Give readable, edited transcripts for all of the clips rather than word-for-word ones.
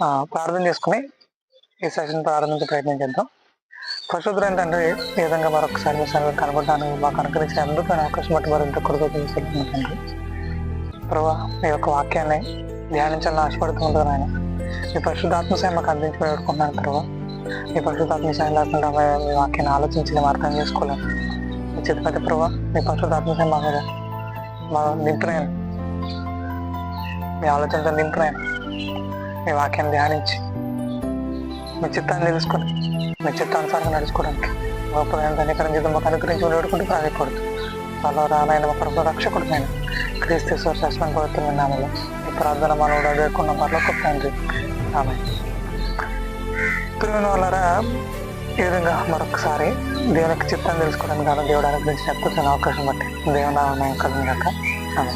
ప్రార్థన చేసుకుని ఈ సెషన్ ప్రారంభించే ప్రయత్నం చేద్దాం. పరిశుద్ధులైన తండ్రి, ఈ విధంగా మరొకసారి మీ సన్నిధిలో కనబడడానికి మాకు అనుకరించినందుకు నేను అవకాశం బట్టి మరింత కృతజ్ఞతలు తెలుపుతున్నాను తండ్రి. ప్రభా, మీ యొక్క వాక్యాన్ని ధ్యానించాలని ఆశపడుతుంటాను ఆయన. మీ పరిశుద్ధాత్మ సాయం మాకు అందించి పెట్టుకుంటున్నాను ప్రభా. మీ పరిశుద్ధాత్మ సాయం లేకుండా మీ వాక్యాన్ని ఆలోచించలేము, అర్థం చేసుకోలేము. మీ చిత్తపతి ప్రభా, మీ పరిశుద్ధాత్మ సాయం మా మీద నింపునాయను, మీ ఆలోచనతో నింపునాయను. మీ వాక్యాన్ని ధ్యానించి మీ చిత్తాన్ని తెలుసుకొని మీ చిత్తానుసారంగా నడుచుకోవడానికి గొప్పదైన ధన్యకరం చేద్దాం. మాకు అనుగ్రహించి ఉండేటువంటి ప్రాయకూడదు. త్వరలో రానాయన మా ప్రభు రక్షకుడు నేను క్రీస్తు శాస్త్రం పవిత్రమైన నామలో ఈ ప్రార్థన మనవుడు అడుగుకున్న పర్లోకి తండ్రి, ఆమె. ప్రియమైన వాళ్ళరా, ఈ విధంగా మరొకసారి దేవునికి చిత్తాన్ని తెలుసుకోవడానికి కానీ దేవుడు అనుగ్రహించిన అద్భుతమైన అవకాశం బట్టి దేవుని నామం కలిగినాక ఆమె.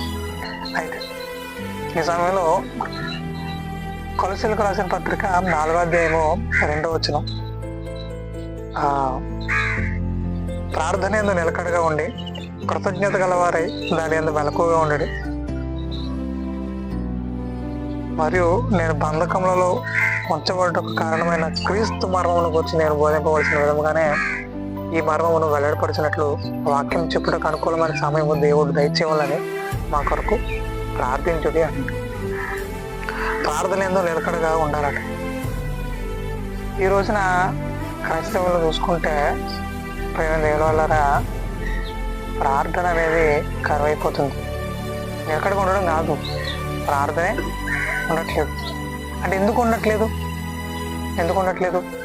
అయితే ఈ సమయంలో కొలసీలకు రాసిన పత్రిక 4వ అధ్యాయము 2వ వచనం, ప్రార్థన యందు నిలకడగా ఉండి కృతజ్ఞత గలవారై దాని యందు మెలకువగా ఉండడు. మరియు నేను బంధకములలో ఉంచబడటకు కారణమైన క్రీస్తు మర్మమును గురించి నేను బోధింపవలసిన విధముగానే ఈ మర్మమును వెల్లడిపరిచినట్లు వాక్యం చెప్పుటకు అనుకూలమైన సమయము దేవుడు దయచేయాలని మా కొరకు ప్రార్థించుడి అంట. ప్రార్థన ఏందో నిలకడగా ఉండాలట. ఈ రోజున క్రైస్తవులు చూసుకుంటే ప్రేమ దేవుల వల్ల ప్రార్థన అనేది కరువైపోతుంది. నిలకడగా ఉండడం కాదు, ప్రార్థనే ఉండట్లేదు. అంటే ఎందుకు ఉండట్లేదు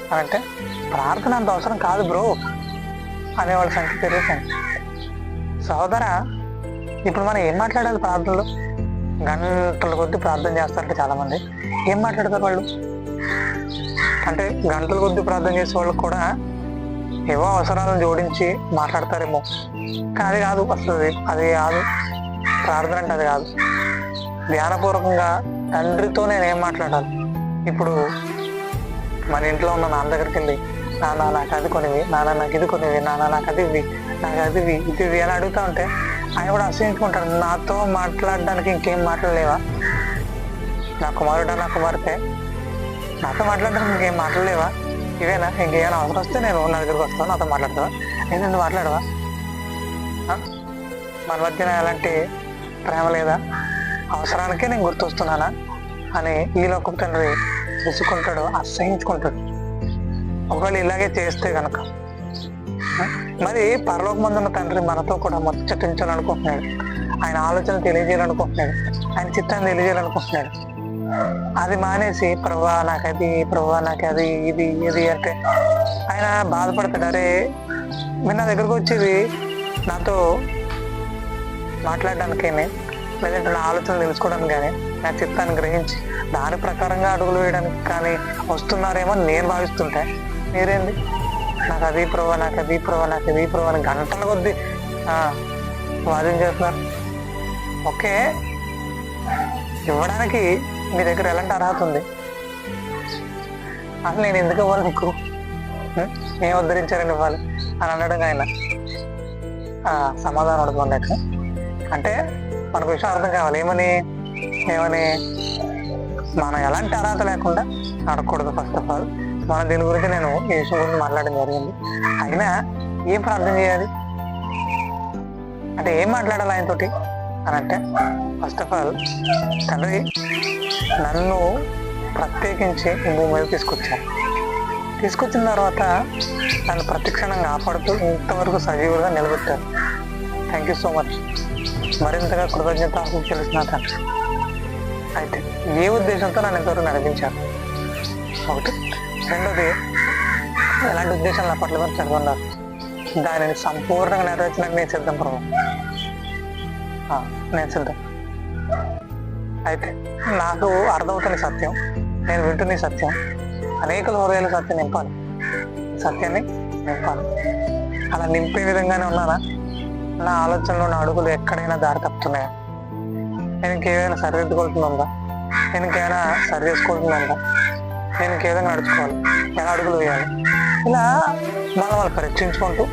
అని అంటే, ప్రార్థన అంత అవసరం కాదు బ్రో అనేవాళ్ళ సంఖ్య పెరుగుతుంది. సహోదరా, ఇప్పుడు మనం ఏం మాట్లాడాలి ప్రార్థనలో? గంటల కొద్దీ ప్రార్థన చేస్తారంటే చాలామంది ఏం మాట్లాడతారు వాళ్ళు? అంటే గంటల కొద్దీ ప్రార్థన చేసే వాళ్ళకి కూడా ఏవో అవసరాలను జోడించి మాట్లాడతారేమో, కానీ అది కాదు. అసలు అది కాదు ప్రార్థన అంటే. అది కాదు. ధ్యానపూర్వకంగా తండ్రితో నేనేం మాట్లాడాలి? ఇప్పుడు మన ఇంట్లో ఉన్న నాన్న దగ్గరికి వెళ్ళి, నాన్న నాకు అది కొనివి, నాన్న నాకు ఇది కొనివి, నాన్న నాకు అది ఇవి, నాకు అది ఇవి ఇది అని అడుగుతా ఉంటే ఆయన కూడా అసహించుకుంటాడు. నాతో మాట్లాడడానికి ఇంకేం మాట్లాడలేవా? నా కుమారుడా, నా కుమార్తె, నాతో మాట్లాడడానికి ఇంకేం మాట్లాడలేవా? ఇవేనా? ఇంకేమైనా అవసరం వస్తే నేను నా దగ్గరికి వస్తాను, నాతో మాట్లాడతావా? నేను నువ్వు మాట్లాడవా? మన మధ్యన ఎలాంటి ప్రేమ లేదా? అవసరానికే నేను గుర్తొస్తున్నానా అని ఈ లోకం తండ్రి విసుకుంటాడు, అసహించుకుంటాడు. ఒకవేళ ఇలాగే చేస్తే కనుక మరి పరలోకమందున్న తండ్రి మనతో కూడా ముచ్చటించాలనుకుంటున్నాడు. ఆయన ఆలోచన తెలియజేయాలనుకుంటున్నాడు, ఆయన చిత్తాన్ని తెలియజేయాలనుకుంటున్నాడు. అది మానేసి ప్రభా నాకు అది, ప్రభా నాకు అది, ఇది ఇది అంటే ఆయన బాధపడతాడు. అరే, మీరు నా దగ్గరకు వచ్చేది నాతో మాట్లాడడానికేనే, లేదంటే నా ఆలోచనలు తెలుసుకోవడానికి కానీ, నా చిత్తాన్ని గ్రహించి దాని ప్రకారంగా అడుగులు వేయడానికి కానీ వస్తున్నారేమో నేను భావిస్తుంటే, మీరేంది నాకు అది ప్రభా, నాకు అది ప్రభా, నాకు అది ప్రభా అని గంటల కొద్దీ వాదన చేస్తున్నారు. ఓకే, ఇవ్వడానికి మీ దగ్గర ఎలాంటి అర్హత ఉంది? అసలు నేను ఎందుకు ఇవ్వాలి నీకు? ఏం ఉద్ధరించారని ఇవ్వాలి అని అనడం ఆయన సమాధానం అడుగుతున్నట్టు. అంటే మనకు విషయం అర్థం కావాలి. ఏమని మనం ఎలాంటి అర్హత లేకుండా అడగకూడదు. ఫస్ట్ ఆఫ్ ఆల్ మనం దీని గురించి నేను ఈ విషయం గురించి మాట్లాడడం జరిగింది. అయినా ఏం ప్రార్థన చేయాలి అంటే, ఏం మాట్లాడాలి ఆయనతోటి అని అంటే, ఫస్ట్ ఆఫ్ ఆల్ తండ్రి నన్ను ప్రత్యేకించి భూమి మీద తీసుకొచ్చిన తర్వాత నన్ను ప్రతిక్షణంగా కాపాడుతూ ఇంతవరకు సజీవులుగా నిలబెట్టారు. Thank you so much. మరింతగా కృతజ్ఞత తెలిసిన తండ్రి. అయితే ఏ ఉద్దేశంతో నన్ను ఇంతవరకు నడిపించారు? ఒకటి. రెండోది, ఎలాంటి ఉద్దేశాలు నా పట్ల మీరు కలిగి ఉన్నారు? దానిని సంపూర్ణంగా నెరవేర్చడానికి నేను సిద్ధం ప్రభు, నేను సిద్ధం. అయితే నాకు అర్థమవుతున్న సత్యం, నేను వింటున్న సత్యం, అనేక హృదయాల సత్యం నింపాలి, సత్యాన్ని నింపాలి. అలా నింపే విధంగానే ఉన్నానా? నా ఆలోచనలో నా అడుగులు ఎక్కడైనా దారి తప్పుతున్నాయా? నేను ఇంకేమైనా సరిదిద్దుకుంటుందా? నేను ఇంకేమైనా సరి చేసుకోవాల్సిందా? నేను ఇంకే విధంగా నడుచుకోవాలి? ఎలా అడుగులు వేయాలి? ఇలా వాళ్ళు పరీక్షించుకుంటూ,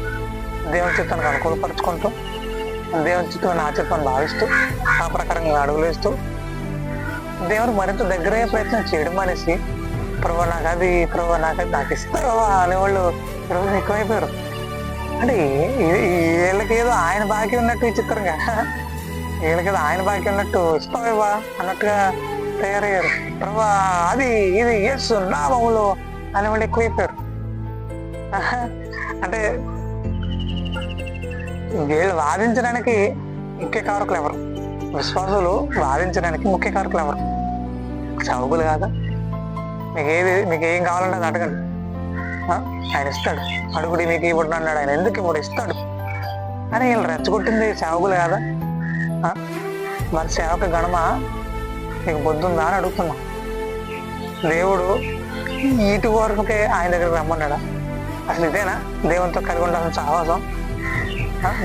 దేవుని చిత్తానికి అనుకూలపరుచుకుంటూ, దేవుని చిత్తాన్ని నా చిత్తాన్ని భావిస్తూ, ఆ ప్రకారంగా అడుగులు వేస్తూ దేవుడు మరింత దగ్గరయ్యే ప్రయత్నం చేయడం అనేసి ప్రభు నాకు అది, ప్రభు నాకు ఇస్తావా అనేవాళ్ళు ఈరోజు ఎక్కువైపోయారు. అంటే వీళ్ళకేదో ఆయన బాకీ ఉన్నట్టు విచిత్రంగా, వీళ్ళకేదో ఆయన బాకీ ఉన్నట్టు ఇస్తావా అన్నట్టుగా తయారయ్యారు. ప్రభా అది ఇది ఎస్ నామములో అనేవాళ్ళు ఎక్కువైపోయారు. అంటే వీళ్ళు వాదించడానికి ముఖ్య కారకులు ఎవరు? విశ్వాసులు వాదించడానికి ముఖ్య కారకులు ఎవరు? చౌకులు కాదా? మీకు ఏం కావాలంటే అది అడగండి, ఆయన ఇస్తాడు. అడుగుడి మీకు ఇవ్వడు అన్నాడు ఆయన, ఎందుకు ఇప్పుడు ఇస్తాడు అని వీళ్ళు రెచ్చగొట్టింది సేవకులు కాదా? మరి సేవక గణమ నీకు బొద్దుందా అని అడుగుతున్నా. దేవుడు ఈటి వరకుకే ఆయన దగ్గరికి రమ్మన్నాడా? అసలు ఇదేనా దేవునితో కలిగి ఉండాల్సిన సహవాసం?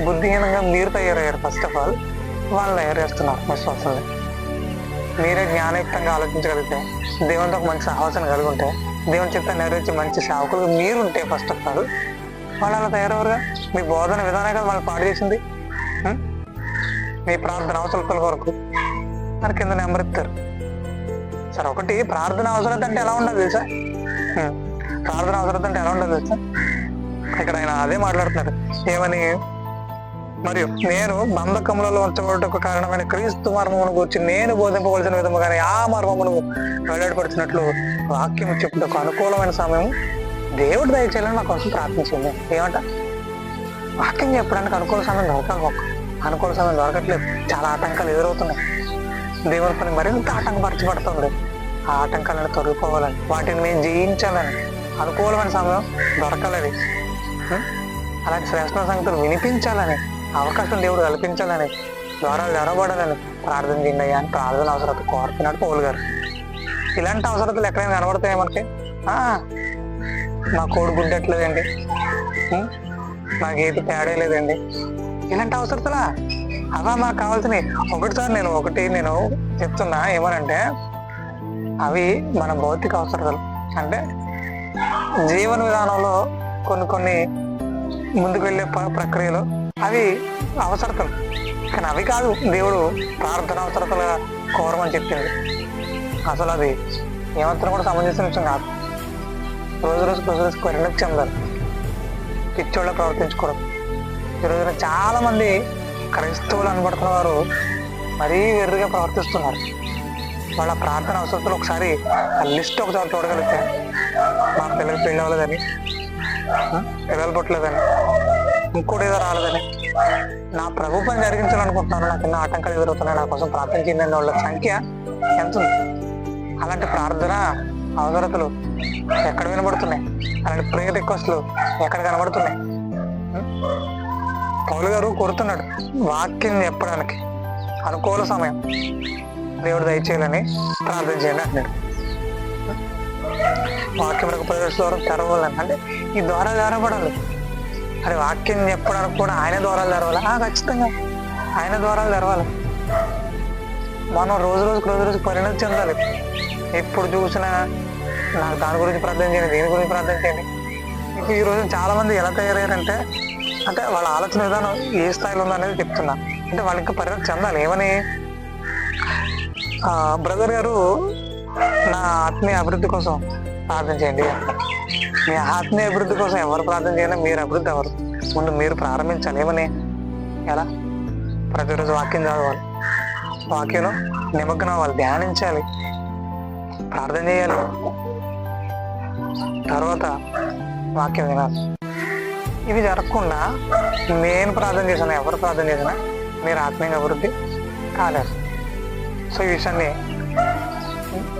బుద్ధిహీనంగా మీరు తయారయ్యారు. ఫస్ట్ ఆఫ్ ఆల్ వాళ్ళు తయారు చేస్తున్నారు విశ్వాసాన్ని. మీరే జ్ఞానయుక్తంగా ఆలోచించగలిగితే, దేవునితో ఒక మంచి సహవాసాన్ని కలిగి ఉంటే, దేవుని చిత్తాన్ని నెరవేర్చే మంచి సేవకులు మీరుంటే ఫస్ట్ ఆఫ్ ఆల్ వాళ్ళు అలా తయారవరుగా. మీ బోధన విధానం కదా వాళ్ళు పాడు చేసింది. మీ ప్రార్థన అవసరతల కొరకు మరి కింద నెంబర్ ఇస్తారు. సరే, ఒకటి ప్రార్థన అవసరత అంటే ఎలా ఉండదు తెలుసా? ప్రార్థన అవసరత అంటే ఎలా ఉండదు తెలుసా? ఇక్కడ ఆయన అదే మాట్లాడుతున్నారు. ఏమని? మరియు నేను బంధకములలో ఉంచబడటకు కారణమైన క్రీస్తు మర్మమును గురించి నేను బోధింపవలసిన విధముగానే ఆ మర్మమును వెల్లడిపడుతున్నట్లు వాక్యం చెప్పుటకు అనుకూలమైన సమయం దేవుడు దయచేయాలని నా కోసం ప్రార్థించింది. ఏమంట? వాక్యం చెప్పడానికి అనుకూల సమయం దొరకాలి. మాకు అనుకూల సమయం దొరకట్లేదు. చాలా ఆటంకాలు ఎదురవుతున్నాయి. దేవుని పని మరింత ఆటంకపరచబడుతుంది. ఆ ఆటంకాలను తొలగిపోవాలని, వాటిని మేము జయించాలని అనుకూలమైన సమయం దొరకాలని, అలాంటి శ్రేష్ఠ సంగతులు వినిపించాలని అవకాశం దేవుడు కల్పించాలని, ద్వారాలు తెరవబడాలని ప్రార్థన చేయండి అయ్యా అని ప్రార్థన అవసరత కోరుతున్నాడు పౌలు గారు. ఇలాంటి అవసరతలు ఎక్కడైనా కనబడతాయి మనకి? నా కోడి గుడ్డట్లేదండి, నాకు ఏది తేడా లేదండి, ఇలాంటి అవసరతలా? అవా మాకు కావాల్సినవి. ఒకటిసారి నేను చెప్తున్నా ఏమనంటే, అవి మన భౌతిక అవసరతలు. అంటే జీవన విధానంలో కొన్ని ముందుకు వెళ్ళే ప్రక్రియలు అవి అవసరతలు. కానీ అవి కాదు దేవుడు ప్రార్థన అవసరతలుగా కోరమని చెప్పింది. అసలు అది ఏమాత్రం కూడా సమంజసం విషయం కాదు. రోజు పరిణతి చెందాలి, పిచ్చోళ్ళ ప్రవర్తించకూడదు. ఈరోజున చాలా మంది క్రైస్తవులు అనబడుతున్న వారు మరీ వెర్రిగా ప్రవర్తిస్తున్నారు. వాళ్ళ ప్రార్థన అవసరతలు ఒకసారి ఆ లిస్ట్ ఒకసారి చూడగలిగితే, మా పిల్లలకి పెళ్ళి అవ్వలేదని, పిల్లలు పుట్టలేదని, ఇంకోటి ఏదో రాలేదని, నా ప్రభు పని జరిగించాలనుకుంటున్నాను, నాకు ఎన్నో ఆటంకాలు ఎదురవుతున్నాయి, నా కోసం ప్రార్థన చేయండి వాళ్ళ సంఖ్య ఎంత ఉంది? అలాంటి ప్రార్థన అవసరతలు ఎక్కడ వినబడుతున్నాయి? అలాంటి ప్రేయర్ రిక్వెస్ట్లు ఎక్కడ కనబడుతున్నాయి? పౌలు గారు కోరుతున్నాడు వాక్యం చెప్పడానికి అనుకూల సమయం దేవుడు దయచేయాలని ప్రార్థన చేయండి అంటున్నాడు. వాక్యం ప్రవేశ ద్వారం తెరవాలని, అంటే ఈ ద్వారా తెరవబడాలి. అది వాక్యం చెప్పడానికి కూడా ఆయన ద్వారాలు తెరవాలి. ఖచ్చితంగా ఆయన ద్వారాలు తెరవాలి. మనం రోజు పరిణతి చెందాలి. ఎప్పుడు చూసినా నాకు దాని గురించి ప్రార్థన చేయండి, దీని గురించి ప్రార్థన చేయండి. ఇప్పుడు ఈరోజు చాలా మంది ఎలా తయారయ్యారంటే, అంటే వాళ్ళ ఆలోచన విధానం ఏ స్థాయిలో ఉందనేది చెప్తున్నా. అంటే వాళ్ళు ఇంకా పరిణతి చెందాలి. ఏమని? బ్రదర్ గారు నా ఆత్మీయ అభివృద్ధి కోసం ప్రార్థన చేయండి. మీ ఆత్మీయ అభివృద్ధి కోసం ఎవరు ప్రార్థన చేయాలి? మీరు అభివృద్ధి ఎవరు? ముందు మీరు ప్రారంభించాలి. ఏమని? ఎలా? ప్రతిరోజు వాక్యం చదవాలి, వాక్యంలో నిమగ్నం అవ్వాలి, ధ్యానించాలి, ప్రార్థన చేయాలి, తర్వాత వాక్యం వినాలి. ఇవి జరగకుండా నేను ప్రార్థన చేశాను, ఎవరు ప్రార్థన చేసినా మీరు ఆత్మీయంగా అభివృద్ధి కాలేదు. సో ఈ విషయాన్ని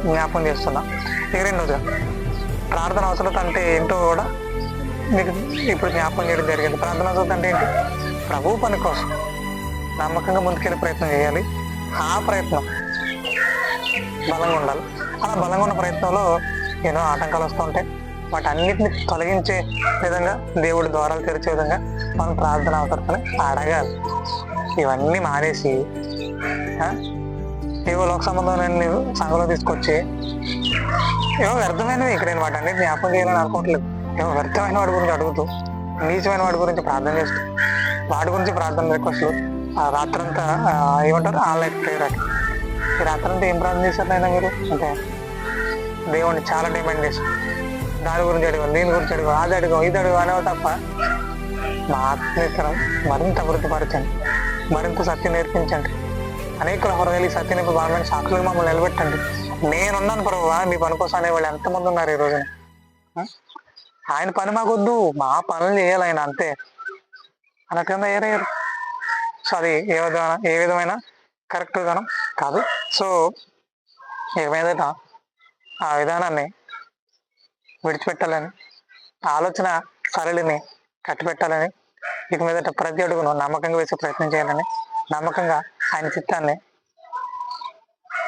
జ్ఞాపకం చేస్తున్నా. ఇక రెండోదిగా ప్రార్థన అవసరత అంటే ఏంటో కూడా మీకు ఇప్పుడు జ్ఞాపకం చేయడం జరిగింది. ప్రార్థన అవసరత అంటే ఏంటి? ప్రభు పని కోసం నమ్మకంగా ముందుకెళ్ళే ప్రయత్నం చేయాలి. ఆ ప్రయత్నం బలంగా ఉండాలి. అలా బలంగా ఉన్న ప్రయత్నంలో ఎన్నో ఆటంకాలు వస్తూ ఉంటాయి. వాటన్నిటిని తొలగించే విధంగా, దేవుడి ద్వారాలు తెరిచే విధంగా మనం ప్రార్థన అవసరతని అడగాలి. ఇవన్నీ మానేసి ఏవో లోక సంబంధమైన సంఘంలో తీసుకొచ్చి ఏవో వ్యర్థమైనవి, ఇక్కడ నేను వాటన్నిటిని జ్ఞాపకం చేయాలని అనుకోవట్లేదు, ఏవో వ్యర్థమైన వాడి గురించి అడుగుతూ, నీచమైన వాడి గురించి ప్రార్థన చేస్తూ, వాడి గురించి ప్రార్థన రిక్వెస్ట్లు, రాత్రంతా ఏమంటారు ఆన్లైన్ ప్రేయర్ అని ఈ రాత్రంతా ఏం ప్రార్థన చేశారు నాయన మీరు అంటే దేవుణ్ణి చాలా డిమాండ్ చేశారు. దాని గురించి అడిగాం, దీని గురించి అడిగాం, అది అడిగాం, ఇది అడిగాం అనేవి తప్ప మా ఆత్మీయతరం మరింత అభివృద్ధిపరచండి, మరింత సత్యం నేర్పించండి. అనేకుల హృదయాలు ఈ సత్యాన్ని బలమైన సాక్షులుగా మమ్మల్ని నిలబెట్టండి. నేనున్నాను ప్రభువా మీ పని కోసం అనేవాళ్ళు ఎంతమంది ఉన్నారు ఈ రోజున. ఆయన పని మాకొద్దు, మా పనులు చేయాలి ఆయన అంతే అన్నట్టుగా ఏరయ్యారు. సో అది ఏ విధమైన కరెక్ట్ విధానం కాదు. సో ఏమైనా ఆ విధానాన్ని విడిచిపెట్టాలని, ఆలోచన సరళిని కట్టిపెట్టాలని, ఇక మీదట ప్రతి అడుగును నమ్మకంగా వేసే ప్రయత్నం చేయాలని, నమ్మకంగా ఆయన చిత్తాన్ని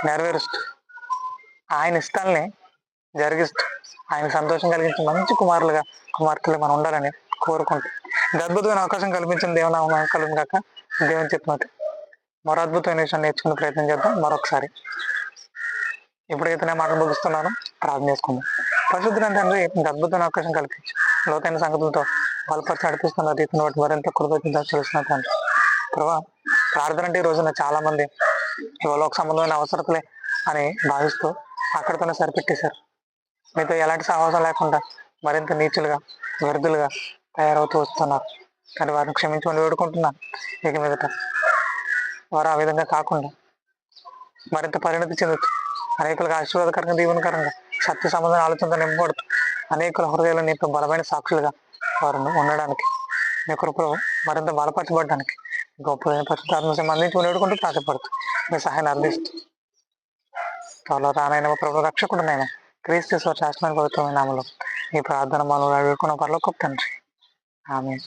నెరవేరుస్తూ ఆయన ఇష్టాలని జరిగిస్తూ ఆయన సంతోషం కలిగించే మంచి కుమార్తెలు మనం ఉండాలని కోరుకుంటూ అద్భుతమైన అవకాశం కల్పించిన దేవునామం కలుగు కాక. దేవుని చెప్పినట్టు మరో అద్భుతమైన విషయాన్ని నేర్చుకునే ప్రయత్నం చేద్దాం మరొకసారి. ఎప్పుడైతే నేను మాటలు ముగిస్తున్నాను ప్రార్థన చేసుకుందాం. పరిశుద్ధుల తండ్రి అద్భుతమైన అవకాశం కల్పించి లోతైన సంగతులతో బలపరిచి నడిపిస్తున్న రీతిని బట్టి మరింత కృతజ్ఞతలు తెలుస్తున్న తండ్రి. ప్రభా ప్రార్థన అంటే ఈ రోజున చాలా మంది లోక సంబంధమైన అవసరతలే అని భావిస్తూ అక్కడితోనే సరిపెట్టేశారు. మీతో ఎలాంటి సాహసం లేకుండా మరింత నీచులుగా వ్యర్థులుగా తయారవుతూ వస్తున్నారు. కానీ వారిని క్షమించమని వేడుకుంటున్నాను. ఇక మీదట వారు ఆ విధంగా కాకుండా మరింత పరిణతి చెందుతూ అనేకులకు ఆశీర్వాదకరంగా దీవెనకరంగా సత్య సంబంధం ఆలోచనతో నింపబడుతూ అనేకుల హృదయాలు నీకు బలమైన సాక్షులుగా వారు ఉండడానికి మీ కృపలో మరింత బలపరచబడడానికి గొప్పదైన పరిశుద్ధాత్మ అందించి వేడుకుంటూ ప్రాసపడుతూ మీ సహాయాన్ని అందిస్తూ త్వరలో రానైనా ప్రభు రక్షకుడునైనా క్రీస్తు శాశ్వతమైన పవిత్రమైన నామములో ఈ ప్రార్థన మనం వేడుకున్న పరలోకపు తండ్రి. ఆమేన్.